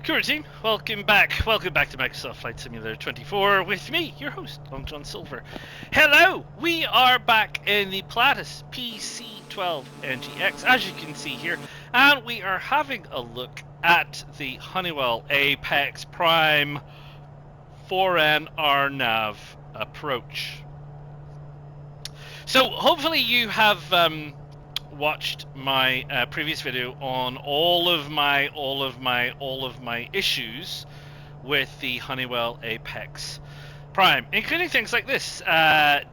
Cool team, welcome back to Microsoft Flight Simulator 24 with me, your host, Long John Silver. Hello, we are back in the Pilatus PC-12 NGX, as you can see here, and we are having a look at the Honeywell Apex Prime 4N RNAV approach. So hopefully you have watched my previous video on all of my issues with the Honeywell Apex Prime, including things like this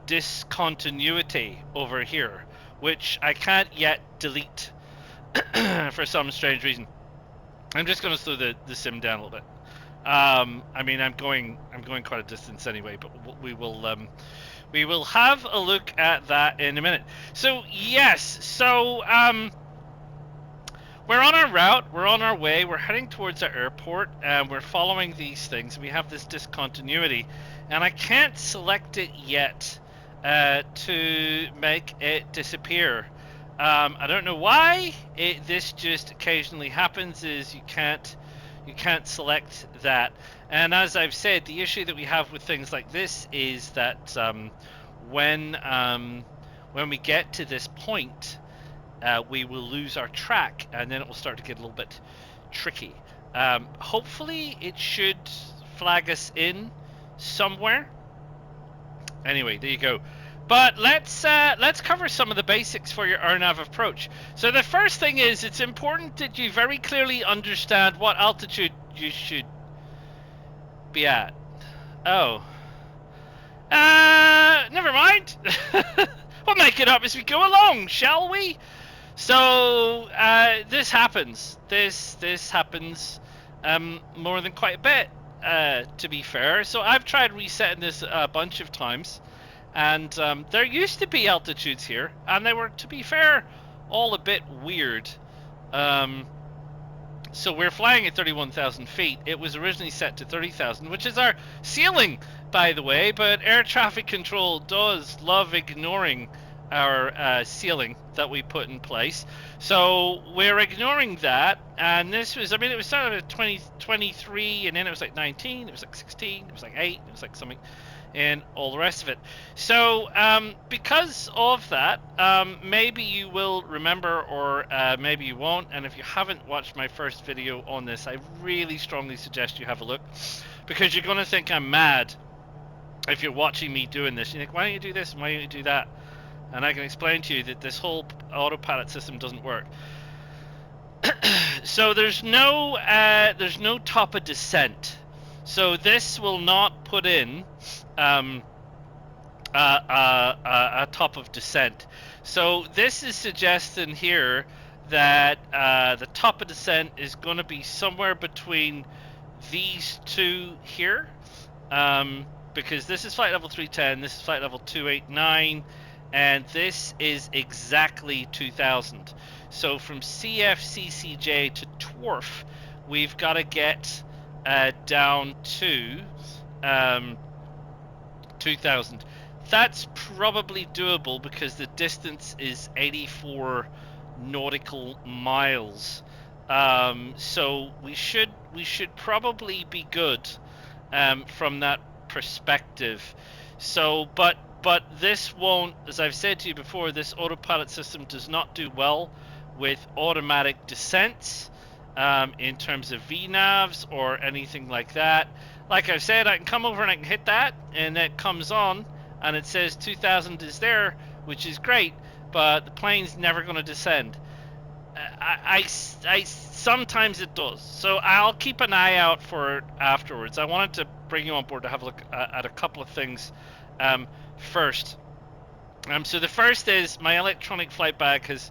discontinuity over here, which I can't yet delete for some strange reason. I'm just going to slow the sim down a little bit. I mean, I'm going quite a distance anyway, but we will have a look at that in a minute. So yes, we're on our route, we're on our way, we're heading towards our airport, and we're following these things. We have this discontinuity, and I can't select it yet to make it disappear. I don't know why. This just occasionally happens. Is you can't select that. And as I've said, the issue that we have with things like this is that when we get to this point, we will lose our track, and then it will start to get a little bit tricky. Hopefully it should flag us in somewhere. Anyway, there you go. But let's cover some of the basics for your RNAV approach. So the first thing is, it's important that you very clearly understand what altitude you should be at. Oh. Never mind. We'll make it up as we go along, shall we? So this happens. This happens more than quite a bit, to be fair. So I've tried resetting this a bunch of times. And there used to be altitudes here, and they were, to be fair, all a bit weird. So we're flying at 31,000 feet. It was originally set to 30,000, which is our ceiling, by the way, but air traffic control does love ignoring our ceiling that we put in place. So we're ignoring that, and this was, I mean, it was started at 23, and then it was like 19, it was like 16, it was like 8, it was like something, and all the rest of it. So because of that, maybe you will remember, or maybe you won't, and if you haven't watched my first video on this, I really strongly suggest you have a look, because you're going to think I'm mad if you're watching me doing this. You think, why don't you do this and why don't you do that? And I can explain to you that this whole autopilot system doesn't work. So there's no top of descent. So this will not put in a top of descent. So this is suggesting here that the top of descent is going to be somewhere between these two here, because this is flight level 310, this is flight level 289, and this is exactly 2000. So from CFCCJ to TWRF, we've got to get down to 2000. That's probably doable because the distance is 84 nautical miles. So we should probably be good from that perspective. So but this won't, as I've said to you before, this autopilot system does not do well with automatic descents in terms of VNAVs or anything like that. Like I've said, I can come over and I can hit that, and it comes on and it says 2000 is there, which is great, but the plane's never going to descend. I sometimes it does, so I'll keep an eye out for it afterwards. I wanted to bring you on board to have a look at a couple of things first. So the first is my electronic flight bag has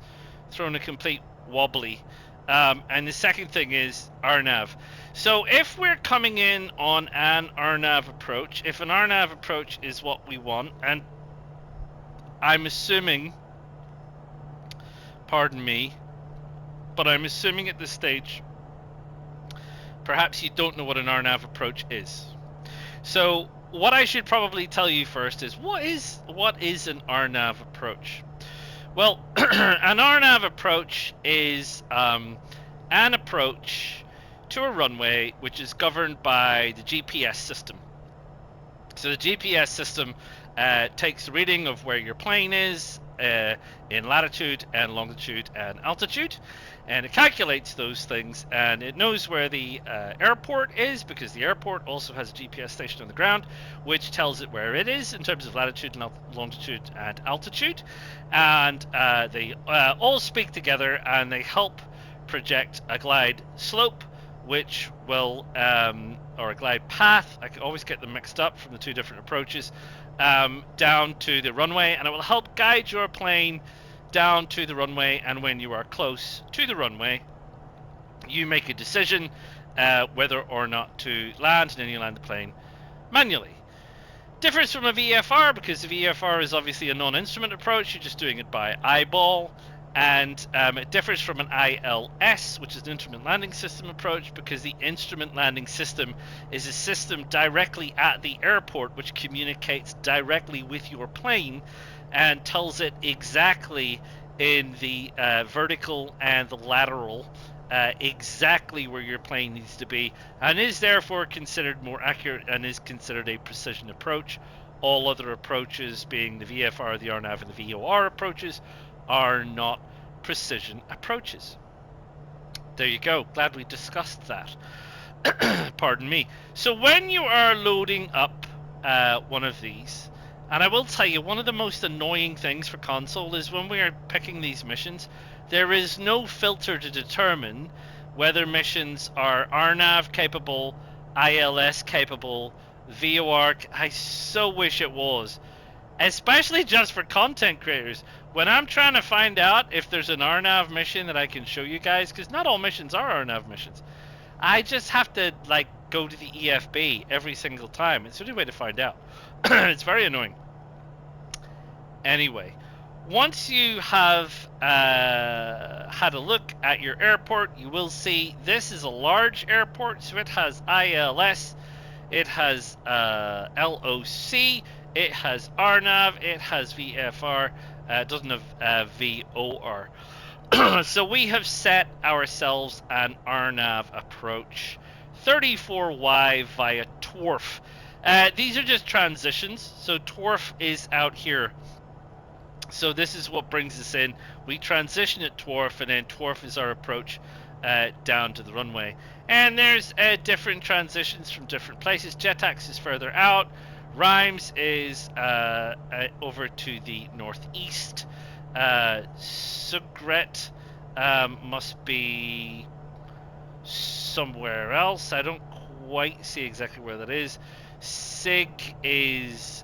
thrown a complete wobbly, and the second thing is RNAV. So if we're coming in on an RNAV approach, if an RNAV approach is what we want, and I'm assuming, pardon me, but I'm assuming at this stage, perhaps you don't know what an RNAV approach is. So what I should probably tell you first is, what is an RNAV approach? Well, an RNAV approach is an approach to a runway which is governed by the GPS system. So the GPS system takes the reading of where your plane is in latitude and longitude and altitude, and it calculates those things, and it knows where the airport is, because the airport also has a GPS station on the ground which tells it where it is in terms of latitude and longitude and altitude, and they all speak together and they help project a glide slope, which will or a glide path, I can always get them mixed up from the two different approaches, down to the runway, and it will help guide your plane down to the runway. And when you are close to the runway, you make a decision whether or not to land, and then you land the plane manually. Differs from a VFR, because the VFR is obviously a non-instrument approach, you're just doing it by eyeball. And it differs from an ILS, which is an instrument landing system approach, because the instrument landing system is a system directly at the airport which communicates directly with your plane and tells it exactly in the vertical and the lateral exactly where your plane needs to be, and is therefore considered more accurate and is considered a precision approach. All other approaches, being the VFR, the RNAV, and the VOR approaches, are not precision approaches. There you go. Glad we discussed that. Pardon me. So when you are loading up one of these, and I will tell you, one of the most annoying things for console is when we are picking these missions, there is no filter to determine whether missions are RNAV capable, ILS capable, VOR. I so wish it was. Especially just for content creators. When I'm trying to find out if there's an RNAV mission that I can show you guys, because not all missions are RNAV missions, I just have to go to the EFB every single time. It's the only way to find out. It's very annoying. Anyway, once you have had a look at your airport, you will see this is a large airport, so it has ILS, it has LOC, it has RNAV, it has VFR, it doesn't have VOR. So we have set ourselves an RNAV approach 34Y via TWRF. These are just transitions, so TWRF is out here. So this is what brings us in. We transition at TWRF, and then TWRF is our approach down to the runway. And there's different transitions from different places. JetAx is further out. Rhymes is over to the northeast. Sugret must be somewhere else. I don't quite see exactly where that is. Sig is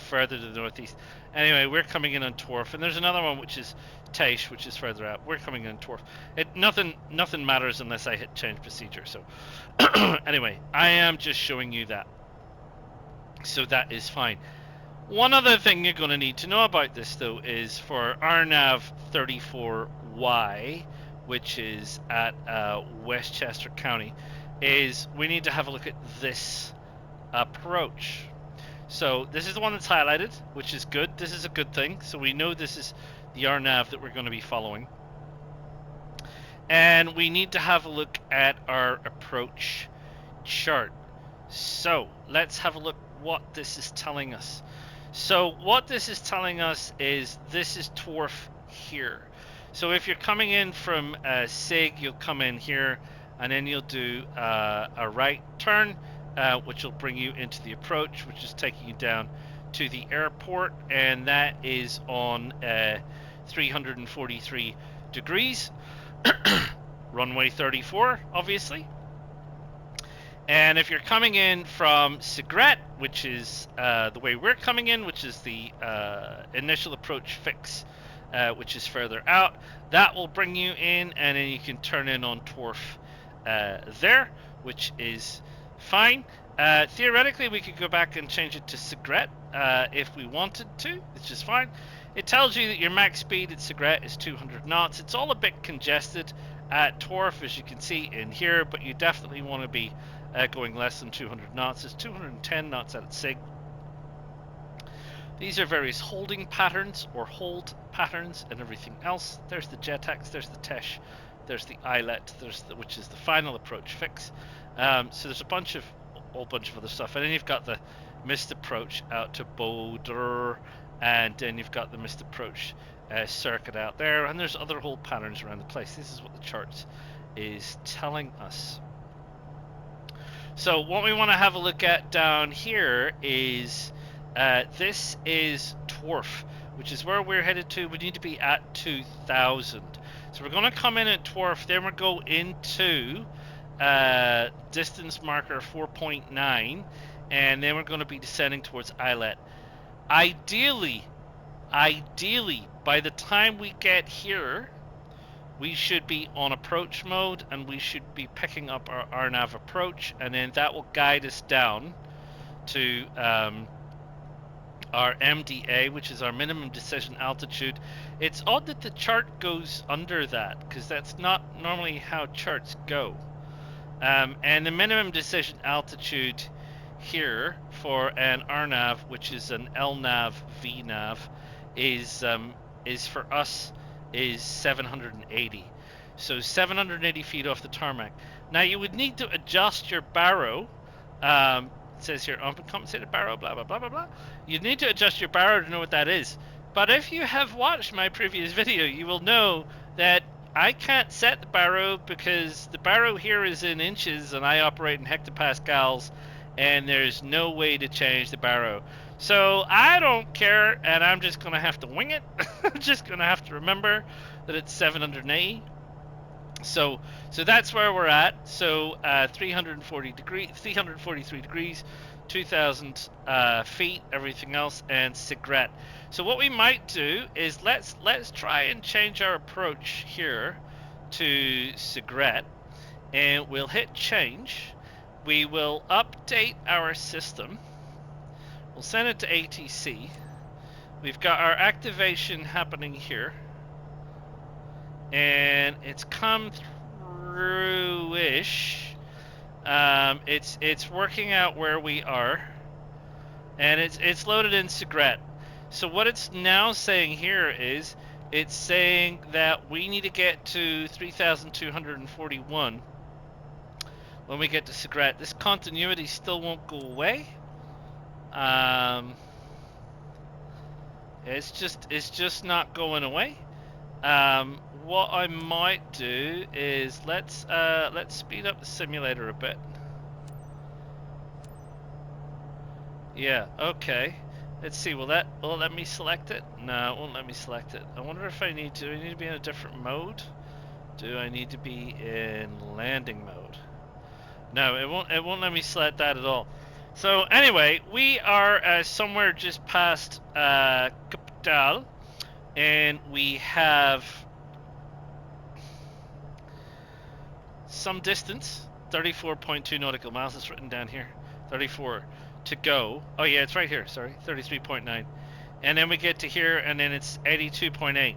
further to the northeast. Anyway, we're coming in on TWRF, and there's another one which is Taish, which is further out. We're coming in on TWRF. Nothing matters unless I hit change procedure. So anyway, I am just showing you that. So that is fine. One other thing you're going to need to know about this, though, is for RNAV 34Y, which is at Westchester County, is we need to have a look at this approach. So this is the one that's highlighted, which is good. This is a good thing. So we know this is the RNAV that we're going to be following. And we need to have a look at our approach chart. So let's have a look what this is telling us. So what this is telling us is this is TWRF here. So if you're coming in from SIG, you'll come in here, and then you'll do a right turn, which will bring you into the approach, which is taking you down to the airport, and that is on 343 degrees. Runway 34, obviously. And if you're coming in from Sigret, which is the way we're coming in, which is the initial approach fix, which is further out, that will bring you in, and then you can turn in on TWRF there, which is fine. Theoretically, we could go back and change it to Sigret if we wanted to, which is fine. It tells you that your max speed at Sigret is 200 knots. It's all a bit congested at TWRF, as you can see in here, but you definitely want to be going less than 200 knots. It's 210 knots out at SIG. These are various holding patterns or hold patterns and everything else. There's the JetAx, there's the Tesh, there's the eyelet, which is the final approach fix. So there's a whole bunch of other stuff, and then you've got the missed approach out to Boulder, and then you've got the missed approach circuit out there, and there's other whole patterns around the place. This is what the charts is telling us. So what we want to have a look at down here is this is Dwarf, which is where we're headed to. We need to be at 2000. So we're going to come in at Dwarf, then we'll go into distance marker 4.9, and then we're going to be descending towards Eyelet. Ideally, by the time we get here, we should be on approach mode, and we should be picking up our RNAV approach, and then that will guide us down to our MDA, which is our minimum decision altitude. It's odd that the chart goes under that, because that's not normally how charts go. And the minimum decision altitude here for an RNAV, which is an LNAV VNAV, is for us is 780. So 780 feet off the tarmac. Now you would need to adjust your baro. It says here uncompensated baro, blah blah blah blah blah. You'd need to adjust your baro to know what that is. But if you have watched my previous video, you will know that I can't set the baro because the baro here is in inches and I operate in hectopascals, and there's no way to change the baro. So I don't care, and I'm just going to have to wing it. I'm just going to have to remember that it's 780. So that's where we're at. So 343 degrees, 2,000 feet, everything else, and cigarette. So what we might do is let's try and change our approach here to cigarette, and we'll hit change. We will update our system. We'll send it to ATC. We've got our activation happening here, and it's come through-ish. It's working out where we are, and it's loaded in cigarette. So what it's now saying here is it's saying that we need to get to 3,241 when we get to cigarette. This continuity still won't go away. It's just not going away. What I might do is let's speed up the simulator a bit. Yeah, okay. Let's see. Will it let me select it? No, it won't let me select it. I wonder if I need to. Do I need to be in a different mode? Do I need to be in landing mode? No, it won't let me select that at all. So anyway, we are somewhere just past Capital, and we have some distance, 34.2 nautical miles. It's written down here, 34 to go. Oh yeah, it's right here. Sorry, 33.9, and then we get to here, and then it's 82.8.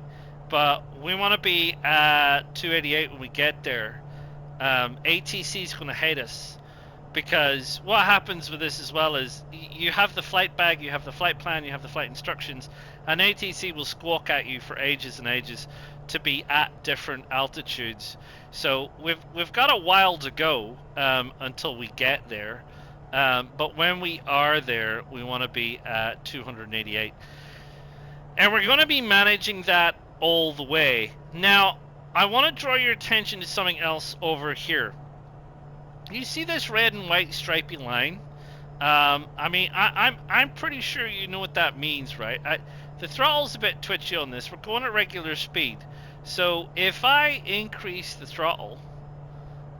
But we want to be at 288 when we get there. ATC is going to hate us, because what happens with this as well is you have the flight bag, you have the flight plan, you have the flight instructions, and ATC will squawk at you for ages and ages to be at different altitudes. So we've got a while to go until we get there, but when we are there, we want to be at 288, and we're going to be managing that all the way. Now I want to draw your attention to something else over here. You see this red and white stripy line? I mean, I'm pretty sure you know what that means, right? The throttle's a bit twitchy on this. We're going at regular speed. So if I increase the throttle,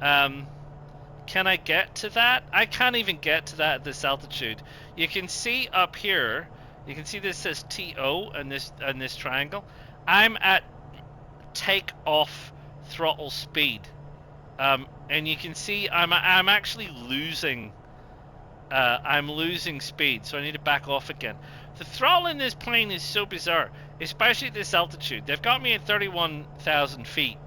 can I get to that? I can't even get to that at this altitude. You can see up here, you can see this says TO and this triangle. I'm at take off throttle speed. And you can see I'm actually losing I'm losing speed, so I need to back off again. The throttle in this plane is so bizarre, especially at this altitude. They've got me at 31,000 feet,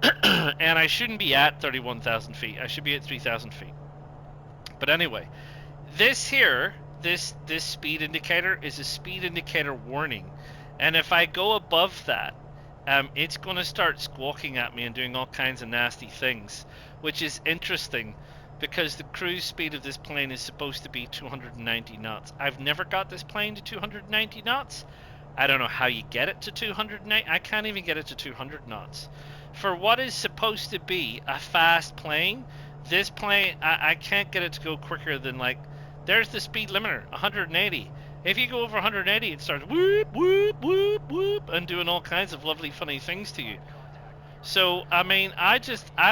and I shouldn't be at 31,000 feet. I should be at 3,000 feet. But anyway, this here, this speed indicator is a speed indicator warning, and if I go above that, it's going to start squawking at me and doing all kinds of nasty things, which is interesting because the cruise speed of this plane is supposed to be 290 knots. I've never got this plane to 290 knots. I don't know how you get it to 290. I can't even get it to 200 knots. For what is supposed to be a fast plane, this plane, I can't get it to go quicker than, like, there's the speed limiter, 180. If you go over 180, it starts whoop, whoop, whoop, whoop, and doing all kinds of lovely, funny things to you. So, I mean, I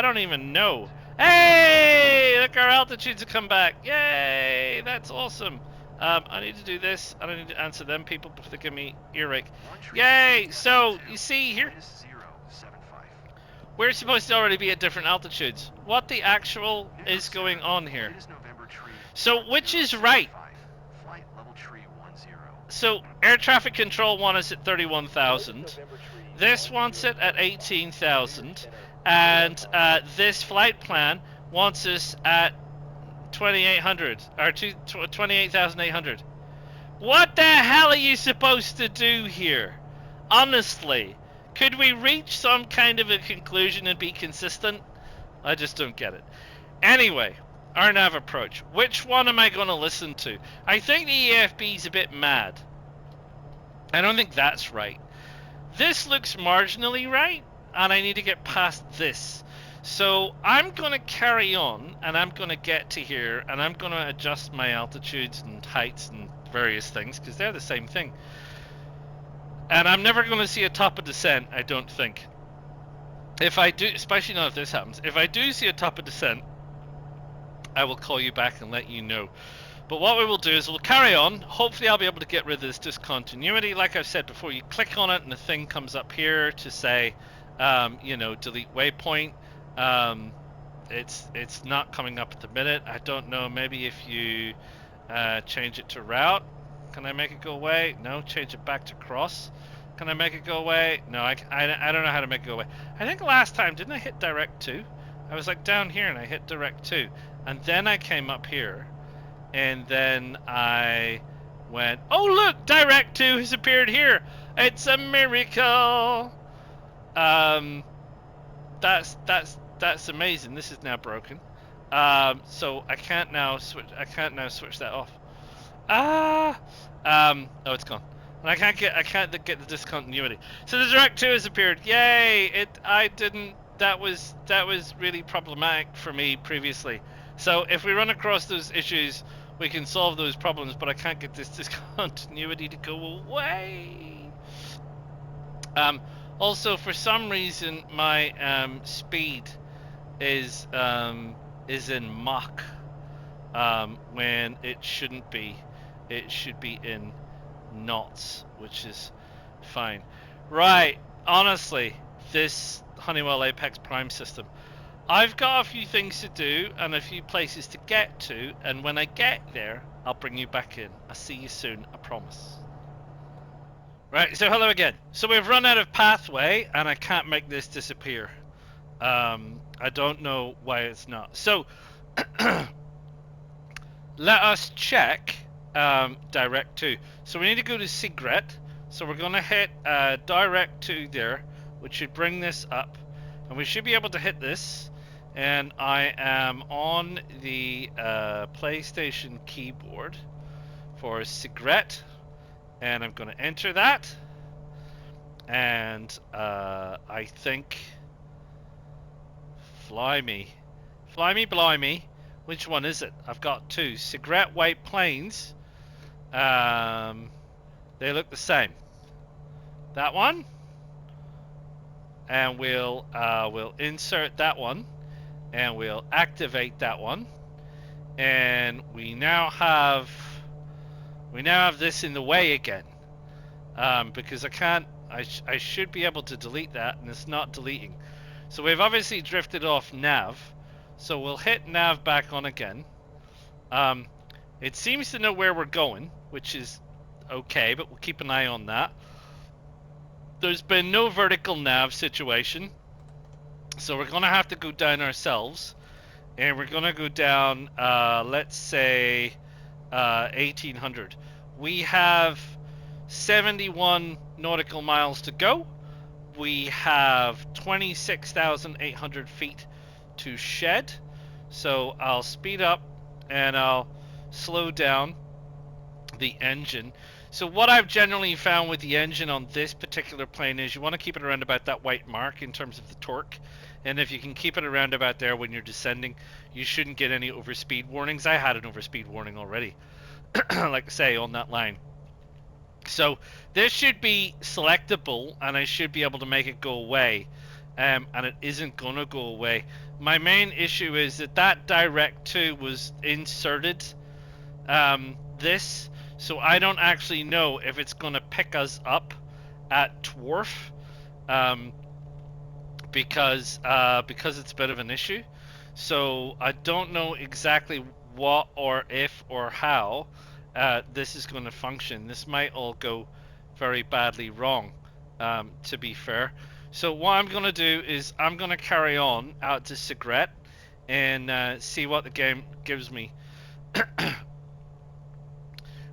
don't even know. Hey, look, our altitudes have come back. Yay, that's awesome. I need to do this. I don't need to answer them people before they give me earache. Yay, so, you see here, we're supposed to already be at different altitudes. What the actual is going on here? So, which is right? So, air traffic control wants us at 31,000. This wants it at 18,000. And this flight plan wants us at 2,800 or 28,800. What the hell are you supposed to do here? Honestly, could we reach some kind of a conclusion and be consistent? I just don't get it. Anyway, RNAV approach. Which one am I going to listen to? I think the EFB is a bit mad. I don't think that's right. This looks marginally right, and I need to get past this. So I'm going to carry on, and I'm going to get to here, and I'm going to adjust my altitudes and heights and various things, because they're the same thing. And I'm never going to see a top of descent, I don't think. If I do, especially not if this happens, if I do see a top of descent, I will call you back and let you know. But what we will do is we'll carry on. Hopefully I'll be able to get rid of this discontinuity. Like I've said before, you click on it and the thing comes up here to say, you know, delete waypoint. It's not coming up at the minute. I don't know, maybe if you change it to route, can I make it go away? No, change it back to cross. Can I make it go away? No, I don't know how to make it go away. I think last time, didn't I hit direct 2? I was like down here and I hit direct 2. And then I came up here. And then I went, oh look, direct 2 has appeared here. It's a miracle. That's amazing. This is now broken. So I can't now switch that off. Oh, it's gone. And I can't get the discontinuity. So the direct 2 has appeared. Yay! That was really problematic for me previously. So if we run across those issues, we can solve those problems, but I can't get this discontinuity to go away. Also, for some reason, my speed is in Mach when it shouldn't be. It should be in knots, which is fine. Right, honestly, this Honeywell Apex Prime system, I've got a few things to do and a few places to get to, and when I get there, I'll bring you back in. I'll see you soon, I promise. Right, so hello again. So we've run out of pathway, and I can't make this disappear. I don't know why it's not. So, let us check direct 2. So we need to go to Secret. So we're going to hit direct 2 there, which should bring this up. And we should be able to hit this. And I am on the PlayStation keyboard for Secret. And I'm going to enter that. And I think... Fly me, blimey. Which one is it? I've got 2. Cigarette white planes. They look the same. That one. And we'll insert that one. And we'll activate that one. And we now have this in the way again. Because I should be able to delete that, and it's not deleting. So we've obviously drifted off nav. So we'll hit nav back on again. It seems to know where we're going, which is okay, but we'll keep an eye on that. There's been no vertical nav situation. So we're going to have to go down ourselves. And we're going to go down, let's say, 1800. We have 71 nautical miles to go. we have 26,800 feet to shed. So I'll speed up and I'll slow down the engine. So what I've generally found with the engine on this particular plane is you want to keep it around about that white mark in terms of the torque. And if you can keep it around about there when you're descending, you shouldn't get any overspeed warnings. I had an overspeed warning already, like I say, on that line. So this should be selectable, and I should be able to make it go away, and it isn't going to go away. My main issue is that direct 2 was inserted this, so I don't actually know if it's going to pick us up at Dwarf, because it's a bit of an issue. So I don't know exactly what or if or how this is going to function. This might all go very badly wrong, to be fair. So what I'm going to do is I'm going to carry on out to Cigarette and see what the game gives me.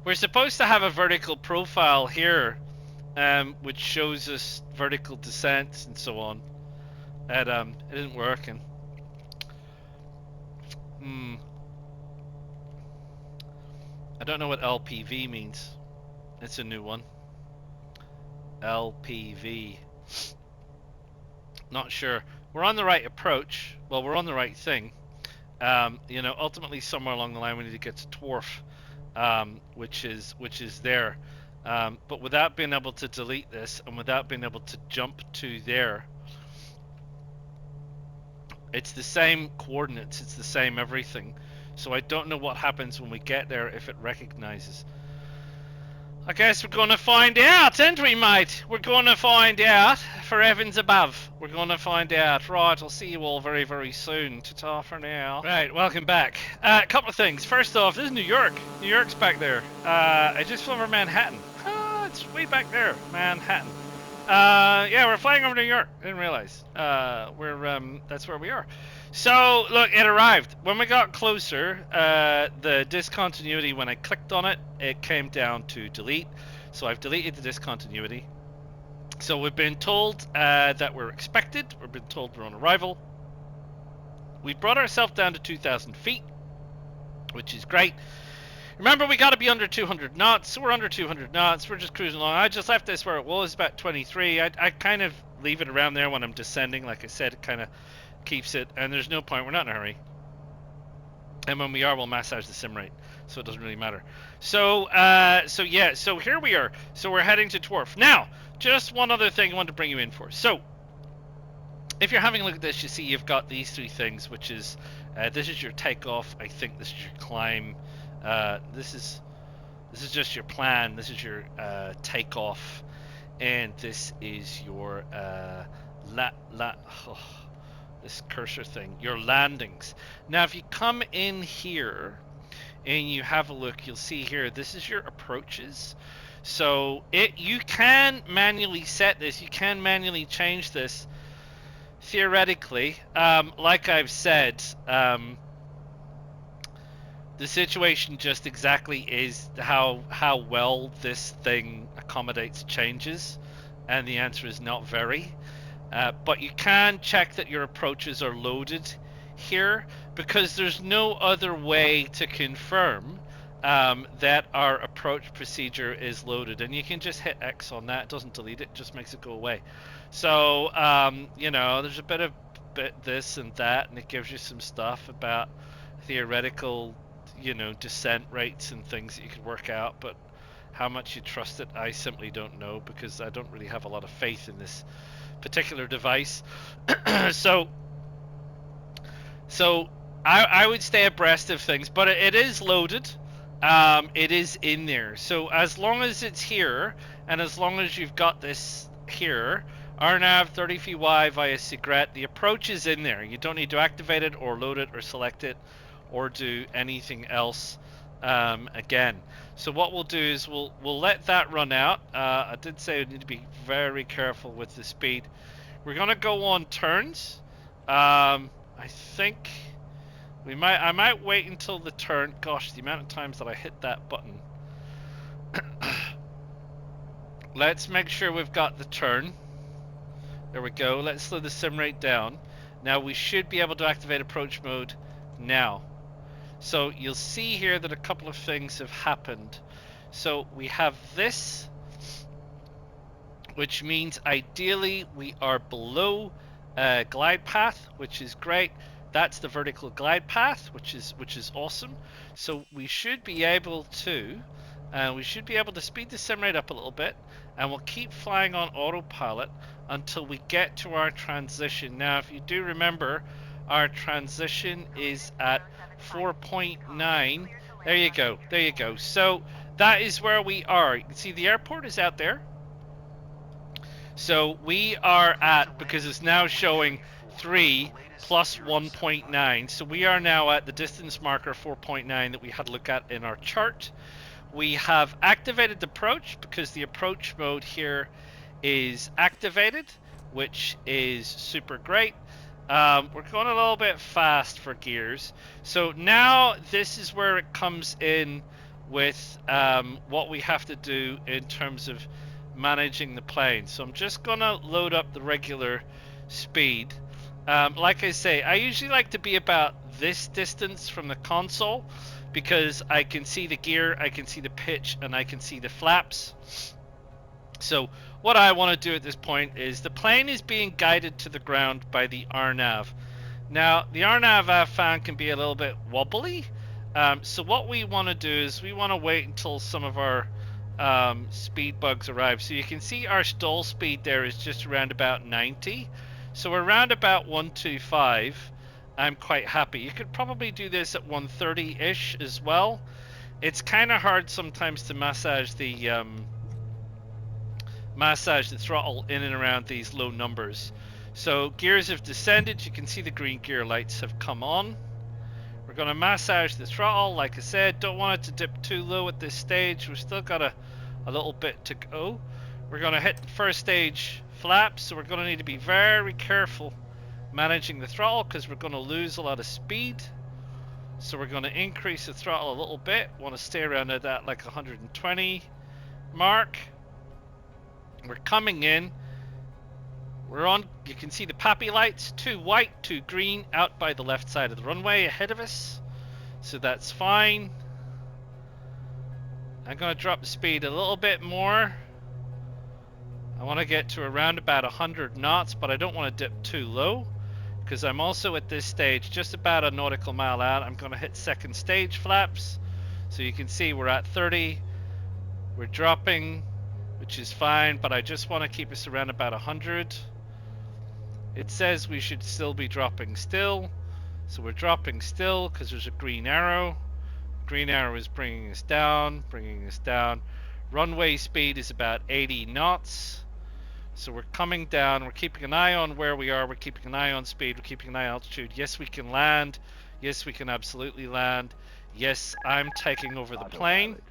We're supposed to have a vertical profile here, which shows us vertical descents and so on. It isn't working. I don't know what LPV means. It's a new one. LPV. Not sure. We're on the right approach. Well, we're on the right thing. You know, ultimately somewhere along the line we need to get to Dwarf, which is there. But without being able to delete this and without being able to jump to there, it's the same coordinates, it's the same everything. So I don't know what happens when we get there if it recognizes. I guess we're going to find out, ain't we, mate? We're going to find out. For heavens above, we're going to find out. Right, I'll see you all very, very soon. Ta-ta for now. Right, welcome back. A couple of things. First off, this is New York. New York's back there. I just flew over Manhattan. It's way back there, Manhattan. Yeah, we're flying over New York. Didn't realize. That's where we are. So, look, it arrived. When we got closer, the discontinuity, when I clicked on it, it came down to delete. So I've deleted the discontinuity. So we've been told that we're expected. We've been told we're on arrival. We brought ourselves down to 2,000 feet, which is great. Remember, we got to be under 200 knots, so we're under 200 knots. We're just cruising along. I just left this where it was, about 23. I kind of leave it around there when I'm descending. Like I said, it kind of keeps it, and there's no point. We're not in a hurry. And when we are, we'll massage the sim rate, so it doesn't really matter. So yeah, so here we are. So we're heading to Dwarf. Now, just one other thing I want to bring you in for. So, if you're having a look at this, you see you've got these three things, which is, this is your takeoff. I think this is your climb. This is just your plan. This is your takeoff, and this is your this cursor thing, your landings. Now, if you come in here and you have a look, you'll see here this is your approaches. So you can manually set this. You can manually change this. Theoretically, like I've said. The situation just exactly is how well this thing accommodates changes, and the answer is not very. But you can check that your approaches are loaded here, because there's no other way to confirm that our approach procedure is loaded. And you can just hit X on that. It doesn't delete it, just makes it go away. So, you know, there's a bit of this and that, and it gives you some stuff about theoretical, you know, descent rates and things that you could work out, but how much you trust it, I simply don't know, because I don't really have a lot of faith in this particular device. so I would stay abreast of things, but it is loaded. It is in there. So as long as it's here, and as long as you've got this here, RNAV 30 feet wide via Cigarette, the approach is in there. You don't need to activate it or load it or select it or do anything else again. So what we'll do is we'll let that run out. I did say we need to be very careful with the speed. We're gonna go on turns. I think I might wait until the turn. Gosh, the amount of times that I hit that button. Let's make sure we've got the turn. There we go. Let's slow the sim rate down. Now we should be able to activate approach mode now. So you'll see here that a couple of things have happened. So we have this, which means ideally we are below glide path, which is great. That's the vertical glide path, which is awesome. So we should be able to speed the sim rate up a little bit, and we'll keep flying on autopilot until we get to our transition. Now, if you do remember, our transition is at 4.9. There you go. There you go. So that is where we are. You can see the airport is out there. So we are at, because it's now showing 3 plus 1.9. So we are now at the distance marker 4.9 that we had a look at in our chart. We have activated the approach because the approach mode here is activated, which is super great. We're going a little bit fast for gears. So now this is where it comes in with what we have to do in terms of managing the plane. So I'm just going to load up the regular speed. Like I say, I usually like to be about this distance from the console because I can see the gear, I can see the pitch, and I can see the flaps. So what I want to do at this point is the plane is being guided to the ground by the RNAV. Now, the RNAV fan can be a little bit wobbly. So what we want to do is we want to wait until some of our speed bugs arrive. So you can see our stall speed there is just around about 90. So we're around about 125. I'm quite happy. You could probably do this at 130-ish as well. It's kind of hard sometimes to massage the throttle in and around these low numbers. So gears have descended. You can see the green gear lights have come on. We're going to massage the throttle. Like I said, don't want it to dip too low at this stage. We've still got a little bit to go. We're going to hit the first stage flaps, so we're going to need to be very careful managing the throttle because we're going to lose a lot of speed. So we're going to increase the throttle a little bit. Want to stay around at that like 120 mark. We're coming in. We're on, you can see the PAPI lights, 2 white, 2 green, out by the left side of the runway ahead of us. So that's fine. I'm going to drop the speed a little bit more. I want to get to around about 100 knots, but I don't want to dip too low because I'm also at this stage just about a nautical mile out. I'm going to hit second stage flaps. So you can see we're at 30. We're dropping, which is fine, but I just want to keep us around about 100. It says we should still be dropping still. So we're dropping still because there's a green arrow. Green arrow is bringing us down, Runway speed is about 80 knots. So we're coming down. We're keeping an eye on where we are. We're keeping an eye on speed. We're keeping an eye on altitude. Yes, we can land. Yes, we can absolutely land. Yes, I'm taking over the plane.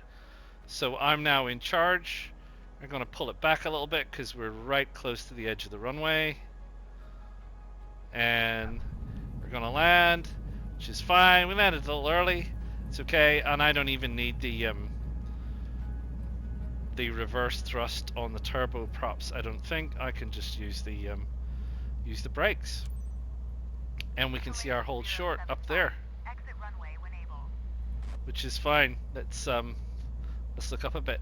So I'm now in charge. We're going to pull it back a little bit because we're right close to the edge of the runway. And we're going to land, which is fine. We landed a little early. It's okay. And I don't even need the reverse thrust on the turboprops. I don't think. I can just use the brakes, and we can see our hold short up there, which is fine. Let's look up a bit,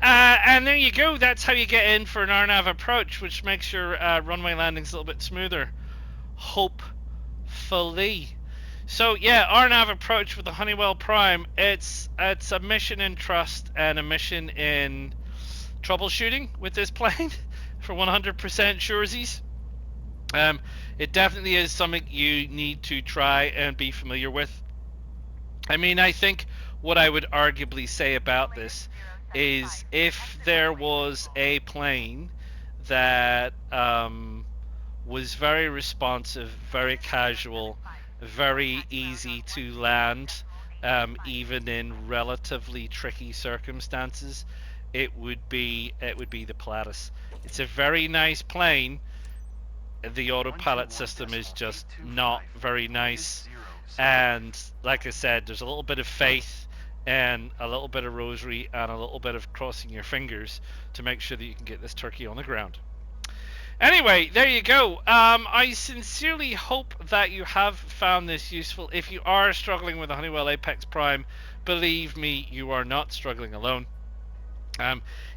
and there you go. That's how you get in for an RNAV approach, which makes your runway landings a little bit smoother, hopefully. So yeah, RNAV approach with the Honeywell Prime. It's a mission in trust and a mission in troubleshooting with this plane for 100% suresies. It definitely is something you need to try and be familiar with. I mean, I think what I would arguably say about this is if there was a plane that was very responsive, very casual, very easy to land, even in relatively tricky circumstances, it would be the Pilatus. It's a very nice plane. The autopilot system is just not very nice, and like I said, there's a little bit of faith and a little bit of rosary and a little bit of crossing your fingers to make sure that you can get this turkey on the ground. Anyway, there you go. I sincerely hope that you have found this useful. If you are struggling with the Honeywell Apex Prime, believe me, you are not struggling alone.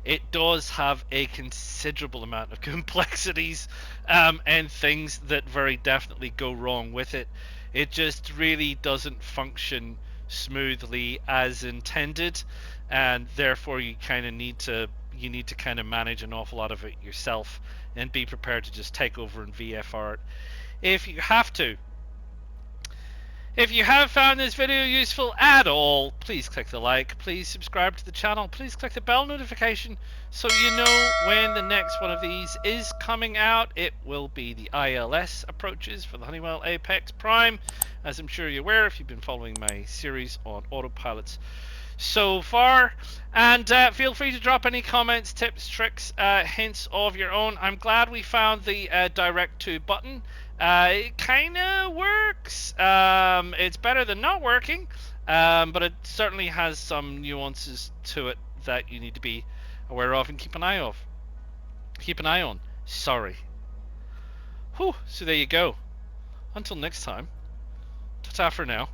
It does have a considerable amount of complexities and things that very definitely go wrong with it. It just really doesn't function smoothly as intended, and therefore you kind of need to kind of manage an awful lot of it yourself and be prepared to just take over and VFR it if you have to. If you have found this video useful at all, please click the like, please subscribe to the channel, please click the bell notification so you know when the next one of these is coming out. It will be the ILS approaches for the Honeywell Apex Prime, as I'm sure you're aware if you've been following my series on autopilots so far. And feel free to drop any comments, tips, tricks, hints of your own. I'm glad we found the direct to button. It kind of works. It's better than not working, but it certainly has some nuances to it that you need to be aware of and keep an eye on. Sorry. Whew. So there you go. Until next time. Ta-ta for now.